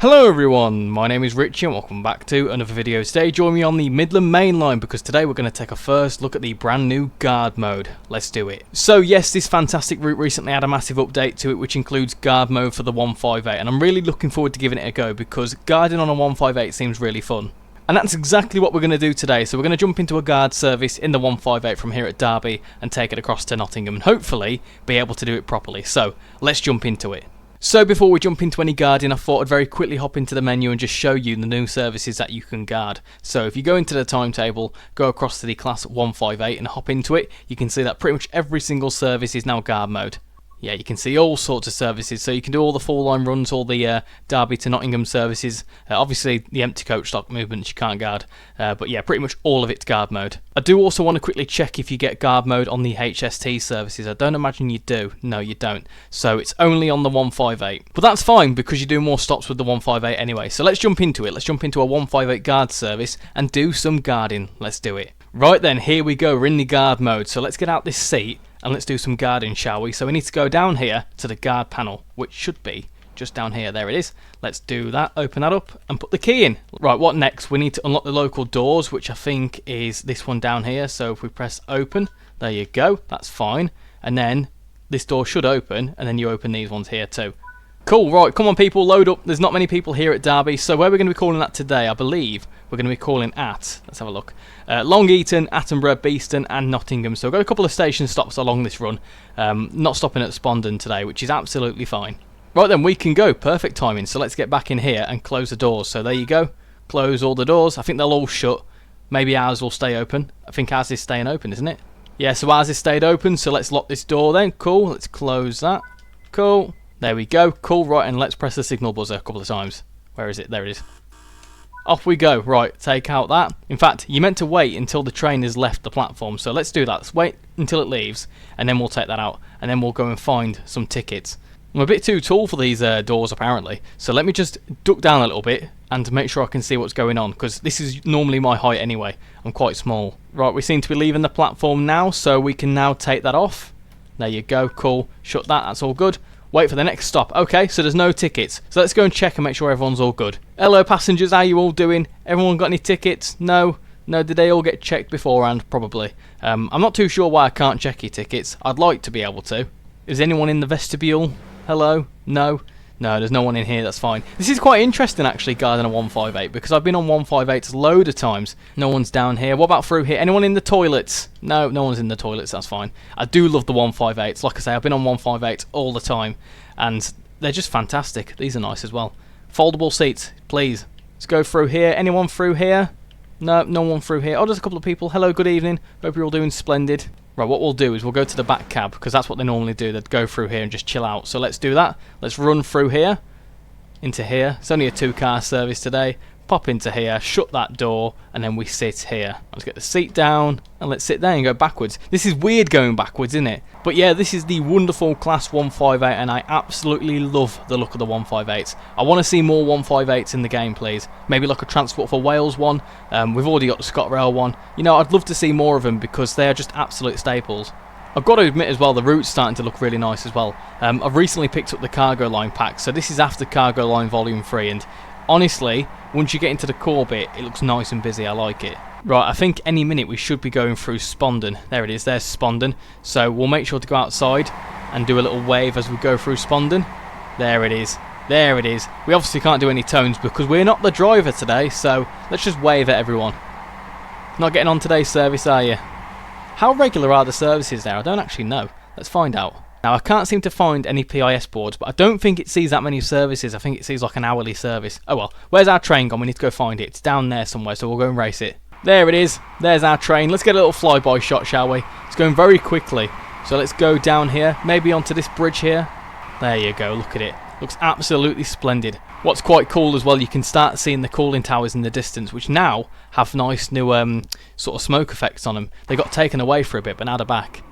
Hello everyone, my name is Richie and welcome back to another video. Today join me on the Midland Mainline because today we're going to take a first look at the brand new guard mode. Let's do it. So yes, this fantastic route recently had a massive update to it which includes guard mode for the 158, and I'm really looking forward to giving it a go because guarding on a 158 seems really fun. And that's exactly what we're going to do today. So we're going to jump into a guard service in the 158 from here at Derby and take it across to Nottingham and hopefully be able to do it properly. So let's jump into it. So before we jump into any guarding, I thought I'd very quickly hop into the menu and just show you the new services that you can guard. So if you go into the timetable, go across to the class 158 and hop into it, you can see that pretty much every single service is now guard mode. Yeah, you can see all sorts of services, so you can do all the full line runs, all the Derby to Nottingham services, obviously the empty coach stock movements you can't guard, but yeah, pretty much all of it's guard mode. I do also want to quickly check if you get guard mode on the HST services. I don't imagine you do. No, you don't. So it's only on the 158. But that's fine because you do more stops with the 158 anyway. So let's jump into it. Let's jump into a 158 guard service and do some guarding. Let's do it. Right then, here we go. We're in the guard mode. So let's get out this seat and let's do some guarding, shall we? So we need to go down here to the guard panel, which should be just down here. There it is. Let's do that, open that up and put the key in. Right, what next? We need to unlock the local doors, which I think is this one down here. So if we press open, there you go, that's fine. And then this door should open, and then you open these ones here too. Cool, right, come on people, load up. There's not many people here at Derby, so where we're going to be calling at today, I believe we're going to be calling at, let's have a look, Long Eaton, Attenborough, Beeston and Nottingham. So we've got a couple of station stops along this run, not stopping at Spondon today, which is absolutely fine. Right then, we can go, perfect timing. So let's get back in here and close the doors. So there you go, close all the doors. I think they'll all shut, maybe ours will stay open. I think ours is staying open, isn't it? Yeah, so ours is stayed open, so let's lock this door then. Cool, let's close that. Cool. There we go, cool, right, and let's press the signal buzzer a couple of times. Where is it? There it is. Off we go, right, take out that. In fact, you're meant to wait until the train has left the platform, so let's do that. Let's wait until it leaves, and then we'll take that out, and then we'll go and find some tickets. I'm a bit too tall for these doors, apparently, so let me just duck down a little bit and make sure I can see what's going on, because this is normally my height anyway. I'm quite small. Right, we seem to be leaving the platform now, so we can now take that off. There you go, cool. Shut that, that's all good. Wait for the next stop. Okay, so there's no tickets. So let's go and check and make sure everyone's all good. Hello passengers, how you all doing? Everyone got any tickets? No? No, did they all get checked beforehand? Probably. I'm not too sure why I can't check your tickets. I'd like to be able to. Is anyone in the vestibule? Hello? No? No, there's no one in here, that's fine. This is quite interesting actually, guarding a 158, because I've been on 158s a load of times. No one's down here. What about through here? Anyone in the toilets? No, no one's in the toilets, that's fine. I do love the 158s. Like I say, I've been on 158s all the time, and they're just fantastic. These are nice as well. Foldable seats, please. Let's go through here. Anyone through here? No, no one through here. Oh, there's a couple of people. Hello, good evening. Hope you're all doing splendid. Right, what we'll do is we'll go to the back cab, because that's what they normally do. They'd go through here and just chill out. So let's do that. Let's run through here, into here. It's only a 2-car service today. Pop into here, shut that door, and then we sit here. Let's get the seat down, and let's sit there and go backwards. This is weird going backwards, isn't it? But yeah, this is the wonderful Class 158, and I absolutely love the look of the 158s. I want to see more 158s in the game, please. Maybe like a Transport for Wales one. We've already got the ScotRail one. You know, I'd love to see more of them because they are just absolute staples. I've got to admit as well, the route's starting to look really nice as well. I've recently picked up the Cargo Line pack, so this is after Cargo Line Volume 3, and honestly, once you get into the core bit, it looks nice and busy. I like it. Right, I think any minute we should be going through Spondon. There it is, there's Spondon. So we'll make sure to go outside and do a little wave as we go through Spondon. There it is. There it is. We obviously can't do any tones because we're not the driver today, so let's just wave at everyone. Not getting on today's service, are you? How regular are the services there? I don't actually know. Let's find out. Now, I can't seem to find any PIS boards, but I don't think it sees that many services. I think it sees like an hourly service. Oh well, where's our train gone? We need to go find it. It's down there somewhere, so we'll go and race it. There it is. There's our train. Let's get a little flyby shot, shall we? It's going very quickly. So let's go down here, maybe onto this bridge here. There you go, look at it. Looks absolutely splendid. What's quite cool as well, you can start seeing the cooling towers in the distance, which now have nice new sort of smoke effects on them. They got taken away for a bit, but now they're back.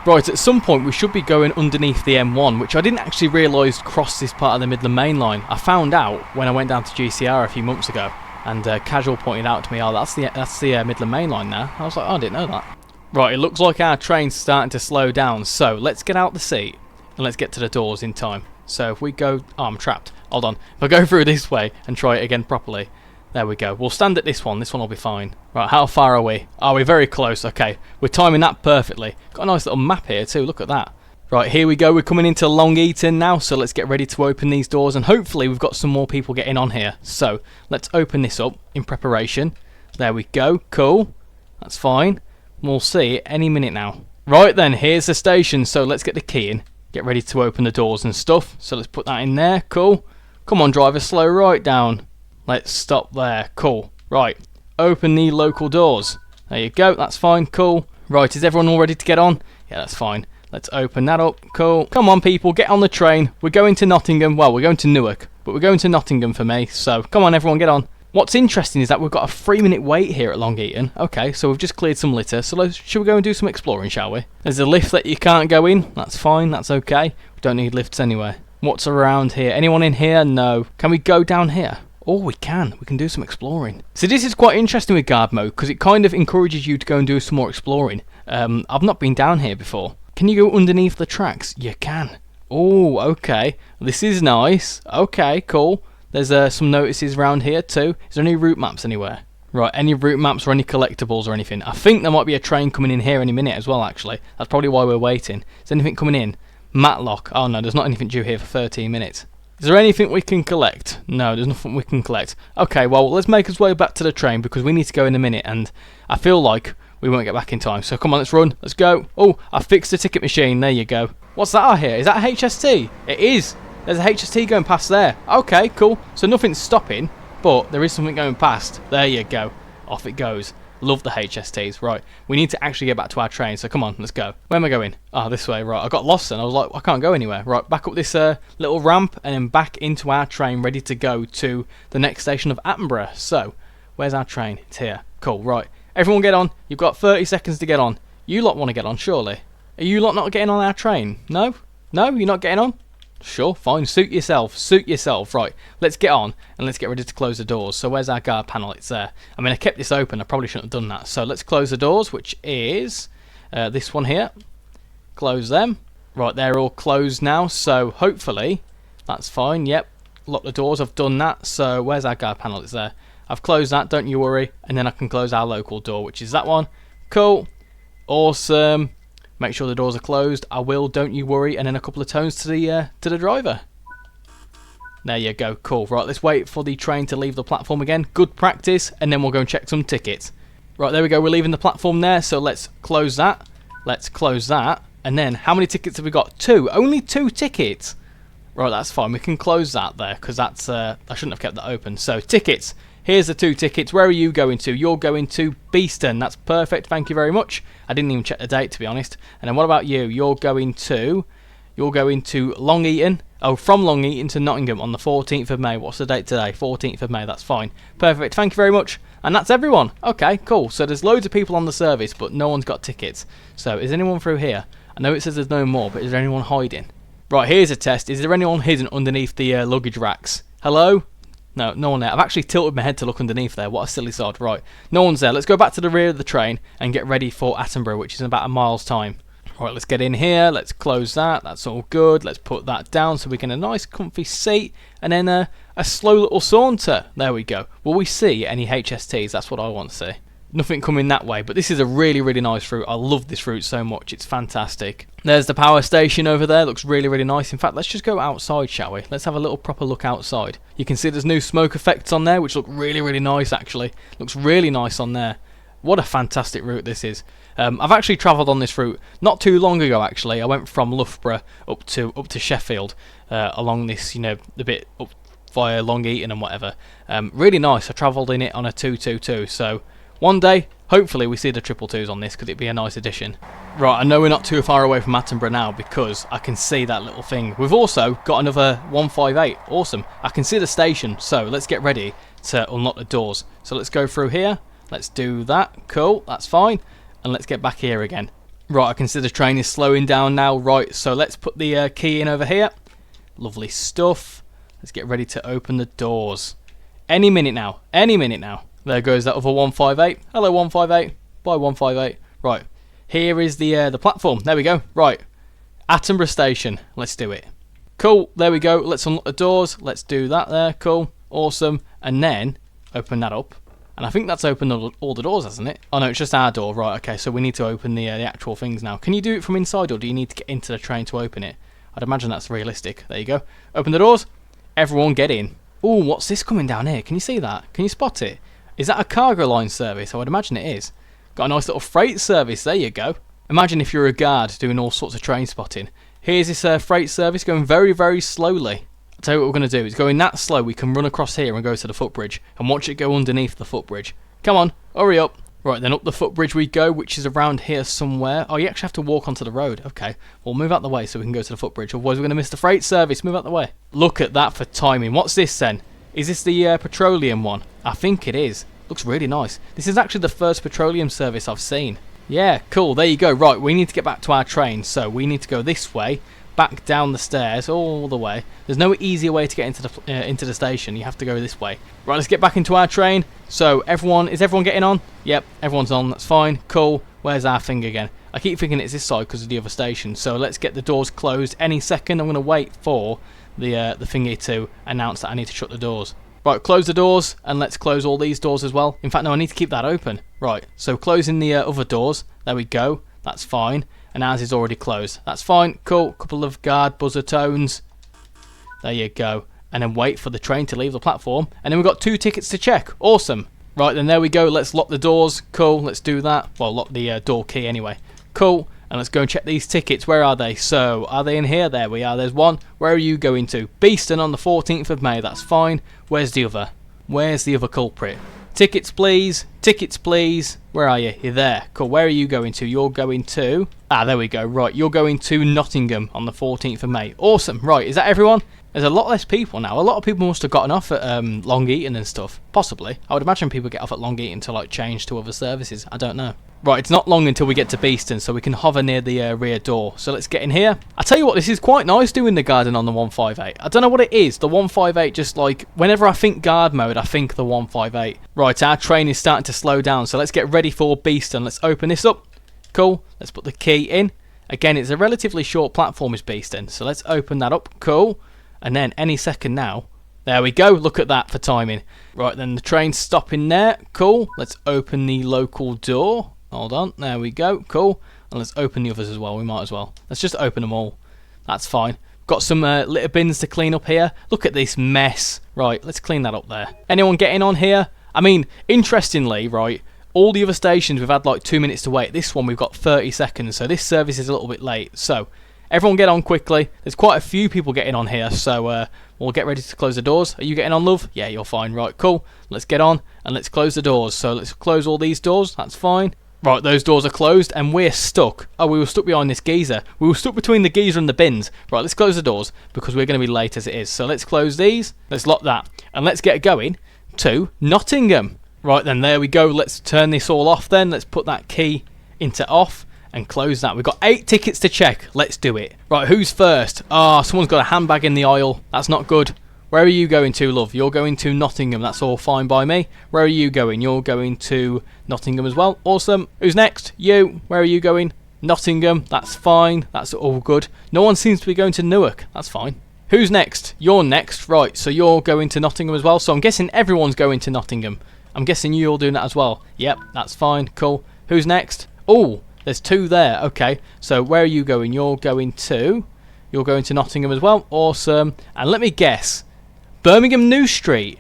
Right, at some point we should be going underneath the M1, which I didn't actually realise crossed this part of the Midland Mainline. I found out when I went down to GCR a few months ago, and Casual pointed out to me, oh, that's the Midland Mainline now. I was like, oh, I didn't know that. Right, it looks like our train's starting to slow down, so let's get out the seat and let's get to the doors in time. So if we go... Oh, I'm trapped. Hold on. If I go through this way and try it again properly. There we go. We'll stand at this one. This one will be fine. Right, how far are we? Oh, we're very close. Okay, we're timing that perfectly. Got a nice little map here too. Look at that. Right, here we go. We're coming into Long Eaton now, so let's get ready to open these doors, and hopefully we've got some more people getting on here. So let's open this up in preparation. There we go. Cool. That's fine. We'll see any minute now. Right then, here's the station, so let's get the key in. Get ready to open the doors and stuff. So let's put that in there. Cool. Come on, driver, slow right down. Let's stop there. Cool. Right. Open the local doors. There you go. That's fine. Cool. Right, is everyone all ready to get on? Yeah, that's fine. Let's open that up. Cool. Come on, people, get on the train. We're going to Nottingham. Well, we're going to Newark, but we're going to Nottingham for me. So come on, everyone, get on. What's interesting is that we've got a 3-minute wait here at Long Eaton. Okay, so we've just cleared some litter. So should we go and do some exploring, shall we? There's a lift that you can't go in. That's fine. That's okay. We don't need lifts anyway. What's around here? Anyone in here? No. Can we go down here? Oh, we can. We can do some exploring. So this is quite interesting with guard mode because it kind of encourages you to go and do some more exploring. I've not been down here before. Can you go underneath the tracks? You can. Oh, okay. This is nice. Okay, cool. There's some notices around here too. Is there any route maps anywhere? Right, any route maps or any collectibles or anything? I think there might be a train coming in here any minute as well, actually. That's probably why we're waiting. Is anything coming in? Matlock. Oh no, there's not anything due here for 13 minutes. Is there anything we can collect? No, there's nothing we can collect. Okay, well, let's make our way back to the train because we need to go in a minute and I feel like we won't get back in time. So come on, let's run. Let's go. Oh, I fixed the ticket machine. There you go. What's that out here? Is that a HST? It is. There's a HST going past there. Okay, cool. So nothing's stopping, but there is something going past. There you go. Off it goes. Love the HSTs. Right, we need to actually get back to our train, so come on, let's go. Where am I going? Oh, this way. Right, I got lost and I was like, I can't go anywhere. Right, back up this little ramp and then back into our train, ready to go to the next station of Attenborough. So, where's our train? It's here. Cool, right. Everyone get on. You've got 30 seconds to get on. You lot want to get on, surely. Are you lot not getting on our train? No? No? You're not getting on? Sure, fine. Suit yourself. Suit yourself. Right, let's get on and let's get ready to close the doors. So where's our guard panel? It's there. I mean, I kept this open. I probably shouldn't have done that. So let's close the doors, which is this one here. Close them. Right, they're all closed now. So hopefully that's fine. Yep. Lock the doors. I've done that. So where's our guard panel? It's there. I've closed that. Don't you worry. And then I can close our local door, which is that one. Cool. Awesome. Make sure the doors are closed. I will, don't you worry. And then a couple of tones to the driver. There you go. Cool. Right, let's wait for the train to leave the platform again. Good practice. And then we'll go and check some tickets. Right, there we go. We're leaving the platform there. So let's close that. Let's close that. And then how many tickets have we got? 2. Only 2 tickets. Right, that's fine. We can close that there because that's I shouldn't have kept that open. So tickets. Here's the 2 tickets. Where are you going to? You're going to Beeston. That's perfect. Thank you very much. I didn't even check the date, to be honest. And then what about you? You're going to Long Eaton. Oh, from Long Eaton to Nottingham on the 14th of May. What's the date today? 14th of May. That's fine. Perfect. Thank you very much. And that's everyone. Okay, cool. So there's loads of people on the service, but no one's got tickets. So is anyone through here? I know it says there's no more, but is there anyone hiding? Right, here's a test. Is there anyone hidden underneath the luggage racks? Hello? No, no one there. I've actually tilted my head to look underneath there. What a silly sod. Right, no one's there. Let's go back to the rear of the train and get ready for Attenborough, which is in about a mile's time. Right, let's get in here. Let's close that. That's all good. Let's put that down so we get a nice comfy seat. And then a slow little saunter. There we go. Will we see any HSTs? That's what I want to see. Nothing coming that way, but this is a really, really nice route. I love this route so much. It's fantastic. There's the power station over there. Looks really, really nice. In fact, let's just go outside, shall we? Let's have a little proper look outside. You can see there's new smoke effects on there, which look really, really nice, actually. Looks really nice on there. What a fantastic route this is. I've actually travelled on this route not too long ago, actually. I went from Loughborough up to Sheffield along this, the bit up via Long Eaton and whatever. Really nice. I travelled in it on a 222, so one day, hopefully we see the 222s on this because it'd be a nice addition. Right, I know we're not too far away from Attenborough now because I can see that little thing. We've also got another 158. Awesome. I can see the station, so let's get ready to unlock the doors. So let's go through here. Let's do that. Cool, that's fine. And let's get back here again. Right, I can see the train is slowing down now. Right, so let's put the key in over here. Lovely stuff. Let's get ready to open the doors. Any minute now. Any minute now. There goes that other 158. Hello, 158. Bye, 158. Right, here is the platform. There we go. Right, Attenborough Station. Let's do it. Cool, there we go. Let's unlock the doors. Let's do that there. Cool, awesome. And then open that up. And I think that's opened all the doors, hasn't it? Oh no, it's just our door. Right, okay, so we need to open the actual things now. Can you do it from inside, or do you need to get into the train to open it? I'd imagine that's realistic. There you go. Open the doors. Everyone get in. Ooh, what's this coming down here? Can you see that? Can you spot it? Is that a cargo line service? I would imagine it is. Got a nice little freight service. There you go. Imagine if you're a guard doing all sorts of train spotting. Here's this freight service going very, very slowly. I'll tell you what we're going to do. It's going that slow, we can run across here and go to the footbridge and watch it go underneath the footbridge. Come on, hurry up. Right, then up the footbridge we go, which is around here somewhere. Oh, you actually have to walk onto the road. Okay, well, move out the way so we can go to the footbridge. Otherwise, we're going to miss the freight service. Move out the way. Look at that for timing. What's this then? Is this the petroleum one? I think it is. Looks really nice. This is actually the first petroleum service I've seen. Yeah, cool. There you go. Right, we need to get back to our train. So we need to go this way, back down the stairs all the way. There's no easier way to get into the station. You have to go this way. Right, let's get back into our train. So is everyone getting on? Yep, everyone's on. That's fine. Cool. Where's our thing again? I keep thinking it's this side because of the other station. So let's get the doors closed any second. I'm going to wait for the thingy to announce that I need to shut the doors. Right, close the doors, and let's close all these doors as well. In fact, no, I need to keep that open. Right, so closing the other doors. There we go. That's fine. And ours is already closed. That's fine. Cool. Couple of guard buzzer tones. There you go. And then wait for the train to leave the platform. And then we've got 2 tickets to check. Awesome. Right, then there we go. Let's lock the doors. Cool. Let's do that. Well, lock the door key anyway. Cool. And let's go and check these tickets. Where are they? So, are they in here? There we are. There's one. Where are you going to? Beeston on the 14th of May. That's fine. Where's the other? Where's the other culprit? Tickets, please. Tickets, please. Where are you? You're there. Cool. Where are you going to? You're going to... Ah, there we go. Right. You're going to Nottingham on the 14th of May. Awesome. Right. Is that everyone? There's a lot less people now. A lot of people must have gotten off at Long Eaton and stuff. Possibly. I would imagine people get off at Long Eaton to like change to other services. I don't know. Right, it's not long until we get to Beeston, so we can hover near the rear door. So let's get in here. I tell you what, this is quite nice doing the garden on the 158. I don't know what it is. The 158 just like, whenever I think guard mode, I think the 158. Right, our train is starting to slow down, so let's get ready for Beeston. Let's open this up. Cool. Let's put the key in. Again, it's a relatively short platform is Beeston, so let's open that up. Cool. And then any second now. There we go. Look at that for timing. Right, then the train's stopping there. Cool. Let's open the local door. Hold on, there we go, cool. And let's open the others as well, we might as well. Let's just open them all. That's fine. Got some litter bins to clean up here. Look at this mess. Right, let's clean that up there. Anyone getting on here? I mean, interestingly, right, all the other stations we've had like 2 minutes to wait. This one we've got 30 seconds, so this service is a little bit late. So, everyone get on quickly. There's quite a few people getting on here, so we'll get ready to close the doors. Are you getting on, love? Yeah, you're fine. Right, cool. Let's get on and let's close the doors. So let's close all these doors. That's fine. Right, those doors are closed and we're stuck. Oh, we were stuck behind this geyser. We were stuck between the geyser and the bins. Right, let's close the doors because we're going to be late as it is. So let's close these. Let's lock that. And let's get going to Nottingham. Right, then there we go. Let's turn this all off then. Let's put that key into off and close that. We've got 8 tickets to check. Let's do it. Right, who's first? Ah, someone's got a handbag in the aisle. That's not good. Where are you going to, love? You're going to Nottingham. That's all fine by me. Where are you going? You're going to Nottingham as well. Awesome. Who's next? You. Where are you going? Nottingham. That's fine. That's all good. No one seems to be going to Newark. That's fine. Who's next? You're next. Right, so you're going to Nottingham as well. So I'm guessing everyone's going to Nottingham. I'm guessing you're all doing that as well. Yep, that's fine. Cool. Who's next? Oh, there's 2 there. Okay, so where are you going? You're going to Nottingham as well. Awesome. And let me guess. Birmingham New Street.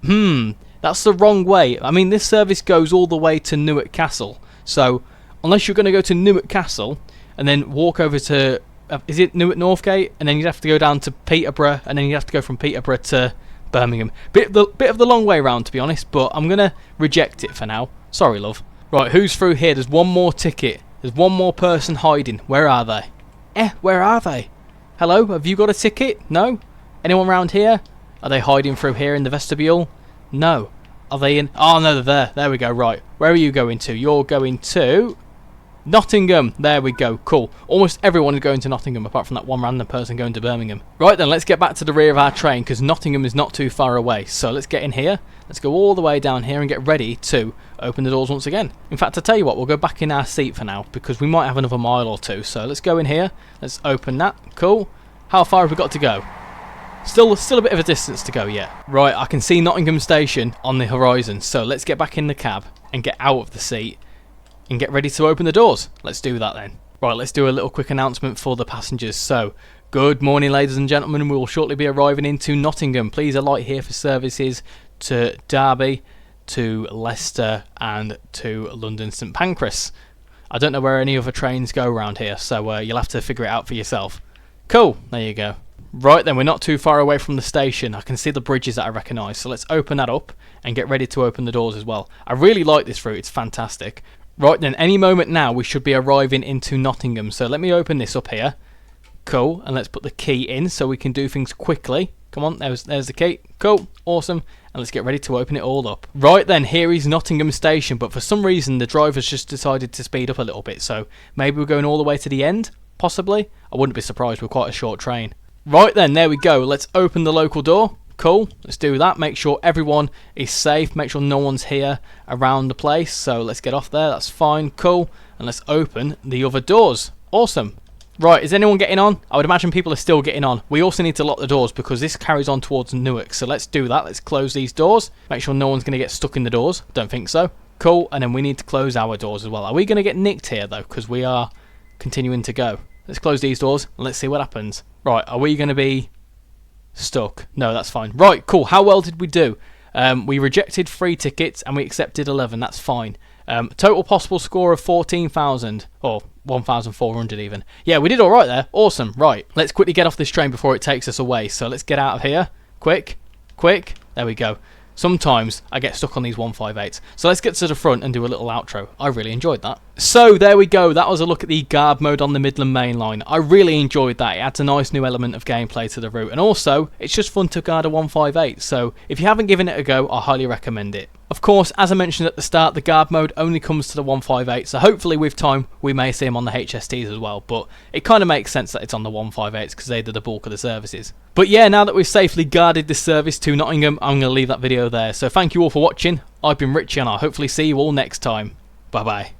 That's the wrong way. I mean, this service goes all the way to Newark Castle. So, unless you're going to go to Newark Castle and then walk over to, is it Newark Northgate? And then you'd have to go down to Peterborough, and then you'd have to go from Peterborough to Birmingham. Bit of the long way around, to be honest, but I'm going to reject it for now. Sorry, love. Right, who's through here? There's one more ticket. There's one more person hiding. Where are they? Where are they? Hello, have you got a ticket? No? Anyone around here? Are they hiding through here in the vestibule? No. Are they in? Oh, no, they're there. There we go. Right. Where are you going to? You're going to Nottingham. There we go. Cool. Almost everyone is going to Nottingham apart from that one random person going to Birmingham. Right then, let's get back to the rear of our train because Nottingham is not too far away. So let's get in here. Let's go all the way down here and get ready to open the doors once again. In fact, I'll tell you what, we'll go back in our seat for now because we might have another mile or two. So let's go in here. Let's open that. Cool. How far have we got to go? Still a bit of a distance to go yet. Right, I can see Nottingham Station on the horizon, so let's get back in the cab and get out of the seat and get ready to open the doors. Let's do that then. Right, let's do a little quick announcement for the passengers. So, good morning ladies and gentlemen, we will shortly be arriving into Nottingham. Please alight here for services to Derby, to Leicester and to London St Pancras. I don't know where any other trains go around here, so you'll have to figure it out for yourself. Cool, there you go. Right then, we're not too far away from the station. I can see the bridges that I recognise, so let's open that up and get ready to open the doors as well. I really like this route, it's fantastic. Right then, any moment now we should be arriving into Nottingham, so let me open this up here. Cool, and let's put the key in so we can do things quickly. Come on, there's the key. Cool, awesome, and let's get ready to open it all up. Right then, here is Nottingham Station, but for some reason the driver's just decided to speed up a little bit, so maybe we're going all the way to the end, possibly? I wouldn't be surprised, we're quite a short train. Right then, there we go. Let's open the local door. Cool, let's do that. Make sure everyone is safe. Make sure no one's here around the place. So let's get off there. That's fine. Cool. And let's open the other doors. Awesome. Right, is anyone getting on? I would imagine people are still getting on. We also need to lock the doors because this carries on towards Newark. So let's do that. Let's close these doors. Make sure no one's going to get stuck in the doors. Don't think so. Cool. And then we need to close our doors as well. Are we going to get nicked here though? Because we are continuing to go. Let's close these doors and let's see what happens. Right, are we going to be stuck? No, that's fine. Right, cool. How well did we do? We rejected 3 tickets and we accepted 11. That's fine. Total possible score of 14,000 or 1,400 even. Yeah, we did all right there. Awesome. Right, let's quickly get off this train before it takes us away. So let's get out of here. Quick, quick. There we go. Sometimes I get stuck on these 158s. So let's get to the front and do a little outro. I really enjoyed that. So there we go. That was a look at the guard mode on the Midland Mainline. I really enjoyed that. It adds a nice new element of gameplay to the route. And also, it's just fun to guard a 158. So if you haven't given it a go, I highly recommend it. Of course, as I mentioned at the start, the guard mode only comes to the 158, so hopefully with time we may see them on the HSTs as well, but it kind of makes sense that it's on the 158s because they do the bulk of the services. But yeah, now that we've safely guarded this service to Nottingham, I'm going to leave that video there. So thank you all for watching. I've been Richie and I'll hopefully see you all next time. Bye bye.